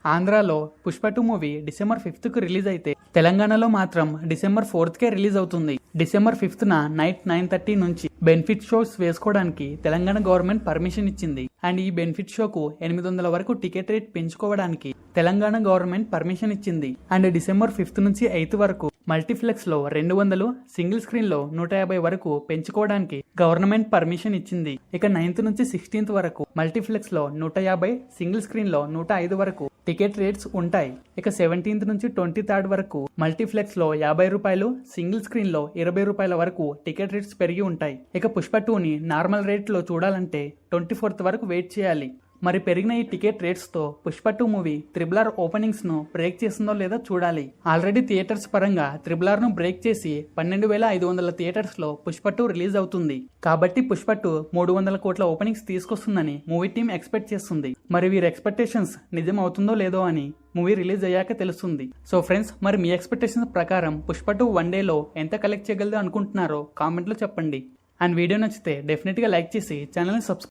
ఆంధ్రాలో Pushpa 2 movie December 5th release అయితే తెలంగాణలో మాత్రం డిసెంబర్ 4th రిలీజ్ అవుతుంది. డిసెంబర్ 5th నైట్ 9:30 నుంచి బెనిఫిట్ షోస్ వేసుకోవడానికి తెలంగాణ గవర్నమెంట్ పర్మిషన్ ఇచ్చింది. అండ్ ఈ బెనిఫిట్ షోకు 800 వరకు టికెట్ రేట్ పెంచుకోవడానికి తెలంగాణ గవర్నమెంట్ పర్మిషన్ ఇచ్చింది. అండ్ డిసెంబర్ 5th నుంచి 8th వరకు మల్టీప్లెక్స్ లో 200, సింగిల్ స్క్రీన్ లో 150 వరకు పెంచుకోవడానికి గవర్నమెంట్ పర్మిషన్ ఇచ్చింది. ఇక 9th నుంచి 16th వరకు మల్టీప్లెక్స్ లో 150, సింగిల్ స్క్రీన్ లో 105 వరకు టికెట్ రేట్స్ ఉంటాయి. ఇక 17th నుంచి 23rd వరకు మల్టీప్లెక్స్ లో 50 రూపాయలు, సింగిల్ స్క్రీన్ లో 20 రూపాయల వరకు టికెట్ రేట్స్ పెరిగి ఉంటాయి. ఇక పుష్ప 2ని నార్మల్ రేట్ లో చూడాలంటే 24th వరకు వెయిట్ చేయాలి. మరి పెరిగిన ఈ టికెట్ రేట్స్ తో పుష్ప 2 మూవీ RRR ఓపెనింగ్స్ ను బ్రేక్ చేసిందో లేదో చూడాలి. ఆల్రెడీ థియేటర్స్ పరంగా RRR ను బ్రేక్ చేసి 12,500 థియేటర్స్ లో పుష్ప 2 రిలీజ్ అవుతుంది. కాబట్టి పుష్ప 2 300 కోట్ల ఓపెనింగ్స్ తీసుకొస్తుందని మూవీ టీం ఎక్స్పెక్ట్ చేస్తుంది. మరి వీరి ఎక్స్పెక్టేషన్స్ నిజం అవుతుందో లేదో అని మూవీ రిలీజ్ అయ్యాక తెలుస్తుంది. సో ఫ్రెండ్స్, మరి మీ ఎక్స్పెక్టేషన్స్ ప్రకారం పుష్ప 2 1 డేలో ఎంత కలెక్ట్ చేయగలదో అనుకుంటున్నారో కామెంట్లో చెప్పండి. అండ్ వీడియో నచ్చితే డెఫినెట్గా లైక్ చేసి ఛానల్ని సబ్స్క్రైబ్